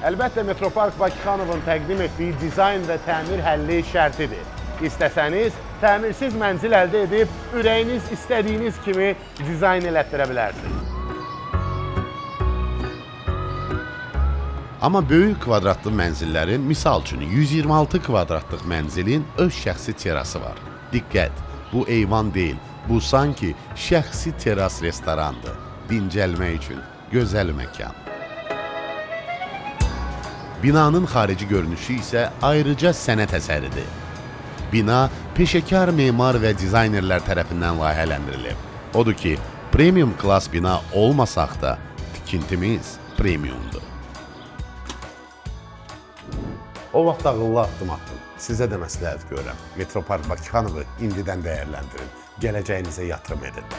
Əlbəttə, Metropark Bakıxanovun təqdim etdiyi dizayn və təmir həlli şərtidir. İstəsəniz, təmirsiz mənzil əldə edib, ürəyiniz istədiyiniz kimi dizayn elətdirə bilərsiniz. Amma böyük kvadratlı mənzillərin, misal üçün 126 kvadratlıq mənzilin öz şəxsi terası var. Diqqət, bu eyvan deyil, bu sanki şəxsi teras restorandır. Dincəlmək üçün gözəl məkan. Binanın xarici görünüşü isə ayrıca sənət əsəridir. Bina peşəkar memar və dizaynerlər tərəfindən layihələndirilib. Odur ki, premium klass bina olmasaq da tikintimiz premiumdur. O vaxt ağıllı addım atdım. Sizə də məsləhət görürəm. Metropark Bakıxanovu indidən dəyərləndirin. Gələcəyinizə yatırım edin.